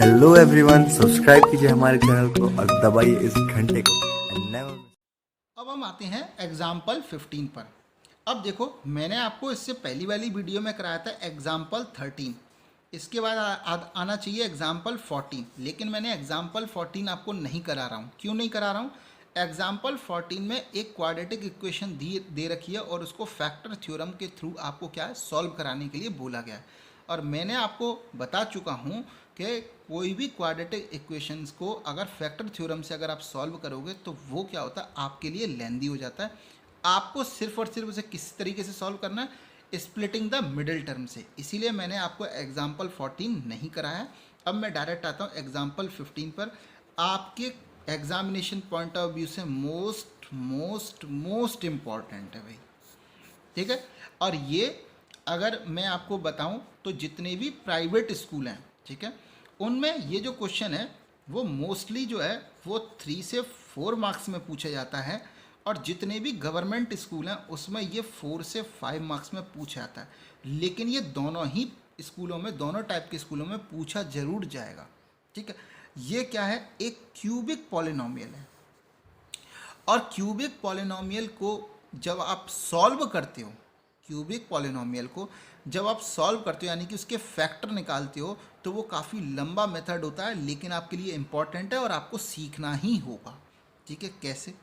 Hello everyone, subscribe कीजिए हमारे channel को और दबाइए इस घंटे को and never अब हम आते हैं एग्जाम्पल 15 पर। अब देखो, मैंने आपको इससे पहली वाली वीडियो में कराया था एग्जाम्पल 13। इसके बाद आना चाहिए एग्जाम्पल 14, लेकिन मैंने एग्जाम्पल 14 आपको नहीं करा रहा हूँ। क्यों नहीं करा रहा हूँ? एग्जाम्पल 14 में एक क्वाड्रेटिक इक्वेशन दे रखी है और उसको फैक्टर थ्योरम के थ्रू आपको क्या है, सॉल्व कराने के लिए बोला गया है। और मैंने आपको बता चुका हूँ कि कोई भी क्वाड्रेटिक इक्वेशंस को अगर फैक्टर थ्योरम से अगर आप सॉल्व करोगे तो वो क्या होता है, आपके लिए लेंदी हो जाता है। आपको सिर्फ और सिर्फ उसे किस तरीके से सॉल्व करना है, स्प्लिटिंग द मिडिल टर्म से। इसीलिए मैंने आपको एग्जाम्पल 14 नहीं कराया है। अब मैं डायरेक्ट आता हूँ एग्जाम्पल 15 पर। आपके एग्जामिनेशन पॉइंट ऑफ व्यू से मोस्ट मोस्ट मोस्ट इम्पॉर्टेंट है भाई, ठीक है। और ये अगर मैं आपको बताऊं तो जितने भी प्राइवेट स्कूल हैं, ठीक है, उनमें ये जो क्वेश्चन है वो मोस्टली जो है वो 3 से 4 मार्क्स में पूछा जाता है। और जितने भी गवर्नमेंट स्कूल हैं उसमें ये 4 से 5 मार्क्स में पूछा जाता है। लेकिन ये दोनों ही स्कूलों में, दोनों टाइप के स्कूलों में पूछा जरूर जाएगा, ठीक है। ये क्या है, एक क्यूबिक पॉलिनोमियल है। और क्यूबिक पॉलिनोमियल को जब आप सॉल्व करते हो, क्यूबिक पॉलिनोमियल को जब आप सॉल्व करते हो यानी कि उसके फैक्टर निकालते हो, तो वो काफ़ी लंबा मेथड होता है, लेकिन आपके लिए इम्पॉर्टेंट है और आपको सीखना ही होगा, ठीक है। कैसे?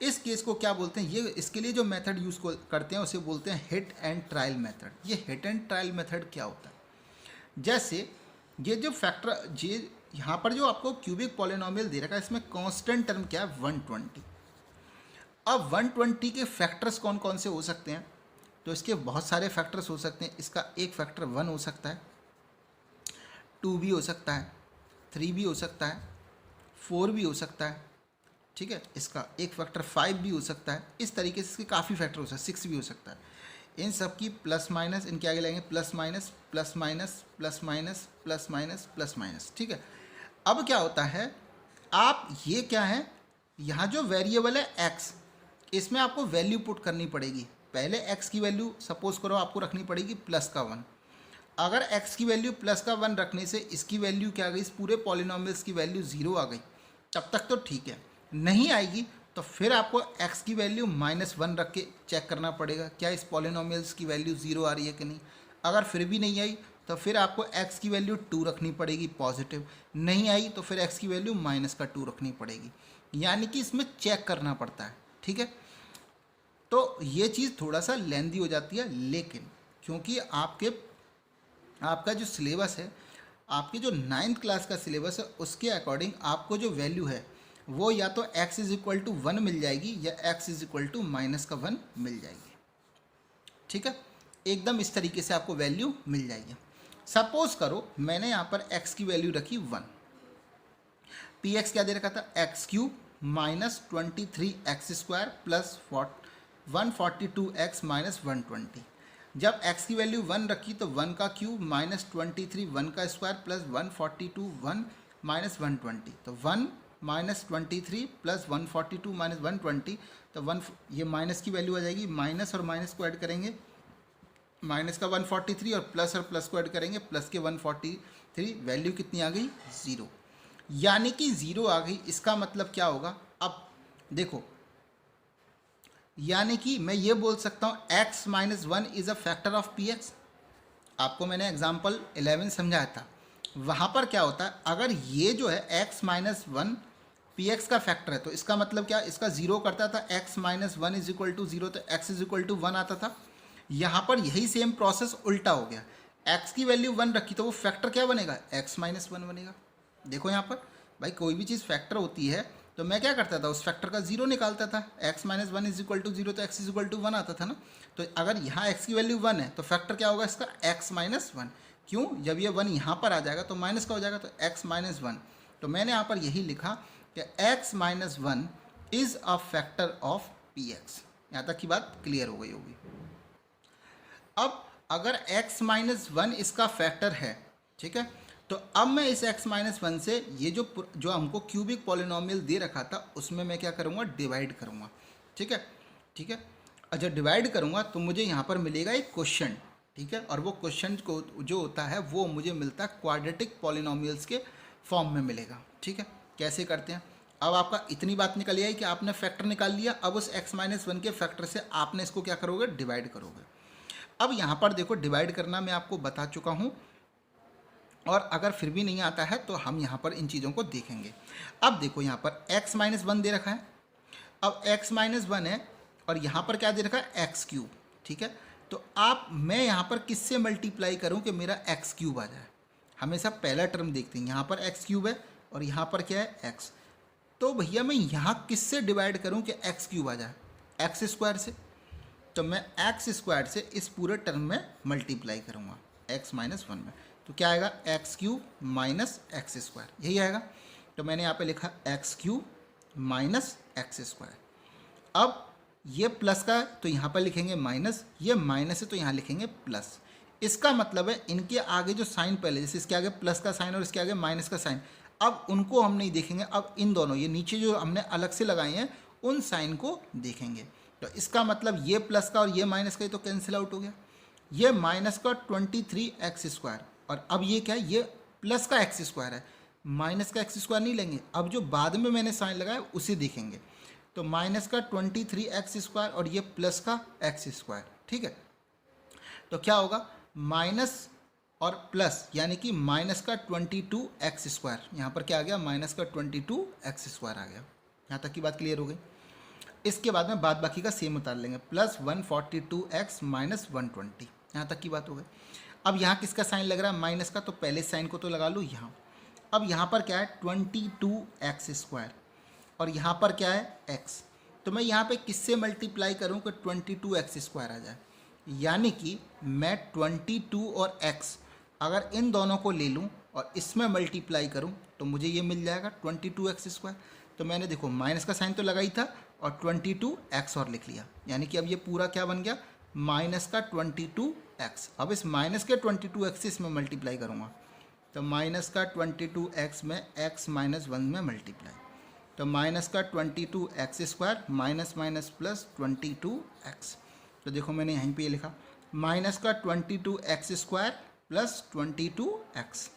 इस केस को क्या बोलते हैं, ये इसके लिए जो मेथड यूज़ करते हैं उसे बोलते हैं हिट एंड ट्रायल मेथड। ये हिट एंड ट्रायल मेथड क्या होता है? जैसे ये जो फैक्टर, ये यहाँ पर जो आपको क्यूबिक पॉलिनोमियल दे रखा है, इसमें कांस्टेंट टर्म क्या है, 120। अब 120 के फैक्टर्स कौन कौन से हो सकते हैं? तो इसके बहुत सारे फैक्टर्स हो सकते हैं। इसका एक फैक्टर 1 हो सकता है, 2 भी हो सकता है, 3 भी हो सकता है, 4 भी हो सकता है, ठीक है। इसका एक फैक्टर 5 भी हो सकता है। इस तरीके से इसके काफ़ी फैक्टर हो सकते हैं, 6 भी हो सकता है। इन सब की प्लस माइनस, इनके आगे लगेंगे plus minus plus minus plus minus plus minus plus minus, ठीक है। अब क्या होता है, आप ये क्या है, यहाँ जो वेरिएबल है एक्स, इसमें आपको वैल्यू पुट करनी पड़ेगी। पहले x की वैल्यू सपोज करो आपको रखनी पड़ेगी +1। अगर x की वैल्यू +1 रखने से इसकी वैल्यू क्या आ गई, इस पूरे पॉलिनोमियल्स की वैल्यू 0 आ गई, तब तक तो ठीक है। नहीं आएगी तो फिर आपको x की वैल्यू -1 रख के चेक करना पड़ेगा क्या इस पॉलिनोमियल्स की वैल्यू 0 आ रही है कि नहीं। अगर फिर भी नहीं आई तो फिर आपको x की वैल्यू 2 रखनी पड़ेगी पॉजिटिव। नहीं आई तो फिर x की वैल्यू -2 रखनी पड़ेगी। यानी कि इसमें चेक करना पड़ता है, ठीक है। तो ये चीज़ थोड़ा सा लेंदी हो जाती है, लेकिन क्योंकि आपका जो सिलेबस है, आपकी जो 9th क्लास का सिलेबस है, उसके अकॉर्डिंग आपको जो वैल्यू है वो या तो x इज इक्वल टू 1 मिल जाएगी या x इज इक्वल टू -1 मिल जाएगी, ठीक है। एकदम इस तरीके से आपको वैल्यू मिल जाएगी। सपोज करो मैंने यहाँ पर x की वैल्यू रखी 1, पी एक्स क्या दे रखा था, x³ -23x² प्लस 142x -120। जब x की वैल्यू 1 रखी तो 1 का क्यूब -23 1 का स्क्वायर प्लस 142 1 -120, तो 1 -23 प्लस 142 -120, तो 1, ये माइनस की वैल्यू आ जाएगी, माइनस और माइनस को ऐड करेंगे, माइनस का 143 और प्लस को ऐड करेंगे, प्लस के 143, वैल्यू कितनी आ गई, 0। यानी कि 0 आ गई। इसका मतलब क्या होगा, अब देखो, यानी कि मैं ये बोल सकता हूँ x -1 is a factor of P x. आपको मैंने एग्जाम्पल 11 समझाया था, वहाँ पर क्या होता है, अगर ये जो है x -1 पी एक्स का फैक्टर है तो इसका मतलब क्या, इसका 0 करता था, x -1 इज इक्वल टू 0, तो x इज इक्वल टू 1 आता था। यहाँ पर यही सेम प्रोसेस उल्टा हो गया, x की वैल्यू 1 रखी तो वो फैक्टर क्या बनेगा, x -1 बनेगा। देखो यहाँ पर भाई, कोई भी चीज़ फैक्टर होती है तो मैं क्या करता था, उस फैक्टर का 0 निकालता था, x -1 इज इक्वल टू 0, तो x इज इक्वल टू 1 आता था ना। तो अगर यहाँ x की वैल्यू 1 है तो फैक्टर क्या होगा इसका, x -1। क्यों, जब ये 1 यहाँ पर आ जाएगा तो माइनस का हो जाएगा, तो x -1। तो मैंने यहाँ पर यही लिखा कि x -1 is a factor of P x. यहाँ तक की बात क्लियर हो गई होगी। अब अगर x -1 इसका फैक्टर है, ठीक है, तो अब मैं इस x -1 से ये जो हमको क्यूबिक पॉलिनोमियल दे रखा था उसमें मैं क्या करूँगा, डिवाइड करूँगा, ठीक है, ठीक है। और जब डिवाइड करूँगा तो मुझे यहाँ पर मिलेगा एक क्वेश्चन, ठीक है। और वो क्वेश्चन को जो होता है वो मुझे मिलता है क्वाड्रेटिक पॉलिनोमियल्स के फॉर्म में मिलेगा। ठीक है, कैसे करते हैं? अब आपका इतनी बात निकल आई कि आपने फैक्टर निकाल लिया। अब उस x-1 के फैक्टर से आपने इसको क्या करोगे, डिवाइड करोगे। अब यहाँ पर देखो डिवाइड करना मैं आपको बता चुका हूँ, और अगर फिर भी नहीं आता है तो हम यहाँ पर इन चीज़ों को देखेंगे। अब देखो यहाँ पर x-1 दे रखा है। अब x-1 है और यहाँ पर क्या दे रखा है, x3। ठीक है, तो मैं यहाँ पर किससे मल्टीप्लाई करूँ कि मेरा x3 आ जाए? हमेशा पहला टर्म देखते हैं। यहाँ पर x3 है और यहाँ पर क्या है, x। तो भैया मैं यहाँ किससे डिवाइड करूँ कि x3 आ जाए? x² से। तो मैं x² से इस पूरे टर्म में मल्टीप्लाई करूँगा x-1 में। तो क्या आएगा, x3 माइनस x², यही आएगा। तो मैंने यहाँ पे लिखा x3 माइनस x²। अब ये प्लस का है तो यहाँ पर लिखेंगे माइनस, ये माइनस है तो यहाँ लिखेंगे प्लस। इसका मतलब है इनके आगे जो साइन पहले, जैसे इसके आगे प्लस का साइन और इसके आगे माइनस का साइन, अब उनको हम नहीं देखेंगे। अब इन दोनों, ये नीचे जो हमने अलग से लगाए हैं उन साइन को देखेंगे। तो इसका मतलब ये प्लस का और ये माइनस का, ये तो कैंसिल आउट हो गया। ये माइनस का 23x², और अब ये क्या है, ये प्लस का x² है, माइनस का x² नहीं लेंगे। अब जो बाद में मैंने साइन लगाया उसे देखेंगे। तो माइनस का 23x² और ये प्लस का x²। ठीक है, तो क्या होगा, माइनस और प्लस, यानी कि माइनस का 22x²। यहाँ पर क्या आ गया, माइनस का 22x² आ गया। यहाँ तक की बात क्लियर हो गई। इसके बाद में बाद बाकी का सेम उतार लेंगे, प्लस 142x माइनस 120। यहाँ तक की बात हो गई। अब यहाँ किसका साइन लग रहा है, माइनस का, तो पहले साइन को तो लगा लूँ यहाँ। अब यहाँ पर क्या है, 22x² और यहाँ पर क्या है, x। तो मैं यहाँ पे किससे मल्टीप्लाई करूँ कि 22x² आ जाए? यानी कि मैं 22 और x अगर इन दोनों को ले लूँ और इसमें मल्टीप्लाई करूँ तो मुझे ये मिल जाएगा 22x²। तो मैंने देखो माइनस का साइन तो लगा ही था और 22x और लिख लिया, यानी कि अब ये पूरा क्या बन गया, माइनस का 22x। अब इस माइनस के 22x से इसमें मल्टीप्लाई करूँगा, तो माइनस का 22x में x-1 में मल्टीप्लाई, तो माइनस का 22x² minus minus plus 22x। तो देखो मैंने यहीं पे ये लिखा, माइनस का 22x² प्लस 22x।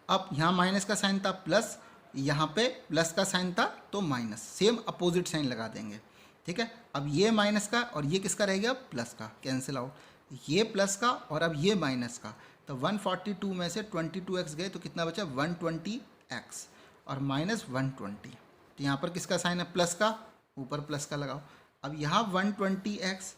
अब यहाँ माइनस का साइन था प्लस, यहाँ पे प्लस का साइन था तो माइनस, सेम अपोजिट साइन लगा देंगे। ठीक है, अब ये माइनस का और ये किसका रह गया, प्लस का, कैंसिल आउट। ये प्लस का और अब ये माइनस का, तो 142 में से 22x गए तो कितना बचा, 120x और माइनस 120। तो यहाँ पर किसका साइन है, प्लस का, ऊपर प्लस का लगाओ। अब यहाँ 120x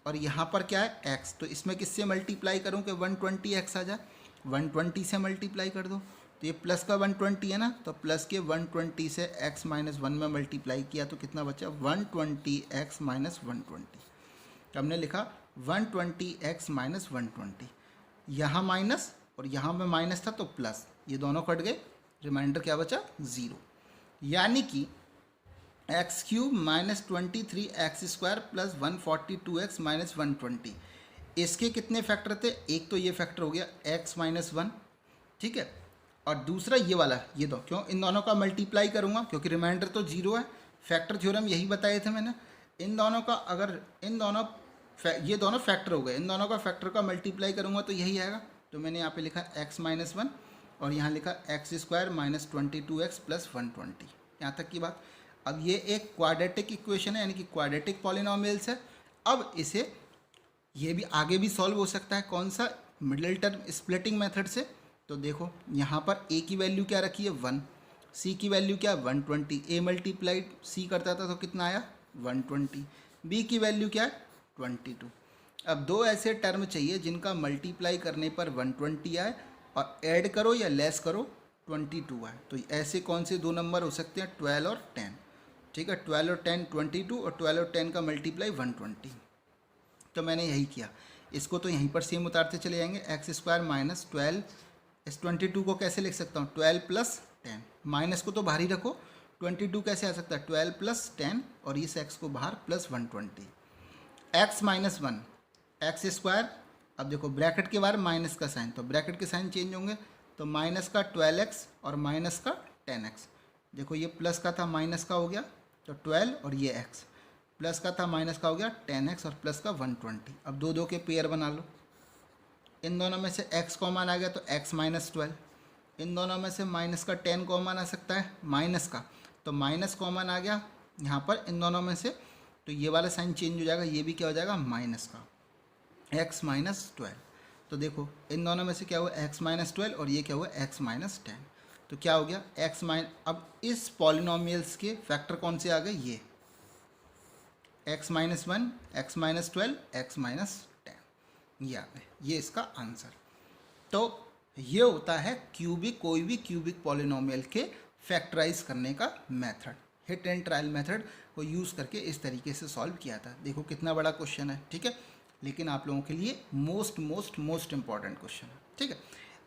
और यहाँ पर क्या है, x। तो इसमें किससे मल्टीप्लाई करूँ कि 120x आ जाए, 120 से मल्टीप्लाई कर दो। तो ये प्लस का 120 है ना, तो प्लस के 120 से x-1 में मल्टीप्लाई किया तो कितना बचा, 120x माइनस 120। तो हमने लिखा 120x माइनस 120। यहाँ माइनस और यहाँ में माइनस था तो प्लस, ये दोनों कट गए, रिमाइंडर क्या बचा, 0। यानी कि x³ minus 23x² plus 142x minus 120, इसके कितने फैक्टर थे, एक तो ये फैक्टर हो गया x-1। ठीक है, और दूसरा ये वाला, ये दो, क्यों इन दोनों का मल्टीप्लाई करूँगा, क्योंकि रिमाइंडर तो 0 है। फैक्टर थ्योरम यही बताए थे मैंने, इन दोनों का अगर इन दोनों ये दोनों फैक्टर हो गए, इन दोनों का फैक्टर का मल्टीप्लाई करूँगा तो यही आएगा। तो मैंने यहाँ पे लिखा x-1 और यहाँ लिखा x² माइनस 22x प्लस 120। यहाँ तक की बात। अब ये एक क्वाड्रेटिक इक्वेशन है, यानी कि क्वाड्रेटिक पॉलिनोमियल्स है। अब इसे ये भी आगे भी सॉल्व हो सकता है, कौन सा, मिडिल टर्म स्प्लिटिंग मेथड से। तो देखो यहाँ पर a की वैल्यू क्या रखी है, 1, c की वैल्यू क्या है, 120। a मल्टीप्लाइड c करता था तो कितना आया, 120। b की वैल्यू क्या है, 22। अब दो ऐसे टर्म चाहिए जिनका मल्टीप्लाई करने पर 120 आए और ऐड करो या लेस करो 22 आए। तो ऐसे कौन से दो नंबर हो सकते हैं, 12 और 10। ठीक है, 12 और 10 22 और 12 और 10 का मल्टीप्लाई 120। तो मैंने यही किया, इसको तो यहीं पर सेम उतारते चले जाएंगे, x² माइनस 12। इस 22 को कैसे लिख सकता हूँ, 12 प्लस 10। माइनस को तो बाहर ही रखो, 22 कैसे आ सकता है, 12 प्लस 10 और इस x को बाहर प्लस 120। x-1 x²। अब देखो ब्रैकेट के बाहर माइनस का साइन, तो ब्रैकेट के साइन चेंज होंगे, तो माइनस का 12x और माइनस का 10x। देखो ये प्लस का था माइनस का हो गया तो 12 और ये x, प्लस का था माइनस का हो गया 10x और प्लस का 120। अब दो दो के पेयर बना लो, इन दोनों में से x कॉमन आ गया तो x-12, इन दोनों में से माइनस का 10 कॉमन आ सकता है, माइनस का, तो माइनस कॉमन आ गया यहाँ पर इन दोनों में से, तो ये वाला साइन चेंज हो जाएगा, ये भी क्या हो जाएगा माइनस का, x माइनस 12। तो देखो इन दोनों में से क्या हुआ x माइनस 12 और ये क्या हुआ x माइनस 10। तो क्या हो गया x माइनस, अब इस पॉलिनोमियल्स के फैक्टर कौन से आ गए, ये x minus 1, x minus 12, x minus 10, ये आ गए, ये इसका आंसर। तो ये होता है क्यूबिक, कोई भी क्यूबिक पॉलिनोमियल के फैक्टराइज करने का method. Hit and trial method को यूज़ करके इस तरीके से सॉल्व किया था। देखो कितना बड़ा क्वेश्चन है, ठीक है, लेकिन आप लोगों के लिए मोस्ट इंपॉर्टेंट क्वेश्चन है, ठीक है।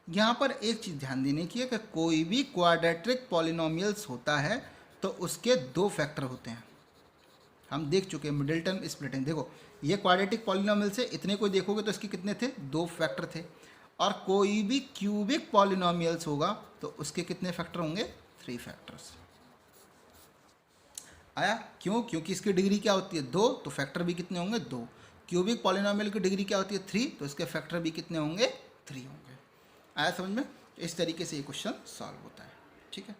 यहाँ पर एक चीज़ ध्यान देने की है कि कोई भी क्वाड्रेटिक पॉलिनोमियल्स होता है तो उसके दो फैक्टर होते हैं। हम देख चुके हैं मिडिल टर्म स्प्लिटिंग। देखो ये क्वाड्रेटिक पॉलिनोमियल से इतने को देखोगे तो इसके कितने थे, दो फैक्टर थे। और कोई भी क्यूबिक पॉलिनोमियल्स होगा तो उसके कितने फैक्टर होंगे, 3 फैक्टर्स। आया क्यों, क्योंकि इसकी डिग्री क्या होती है 2, तो फैक्टर भी कितने होंगे 2। क्यूबिक पॉलिनोमियल की डिग्री क्या होती है 3, तो इसके फैक्टर भी कितने होंगे 3 होंगे। आया समझ में, इस तरीके से ये क्वेश्चन सॉल्व होता है, ठीक है।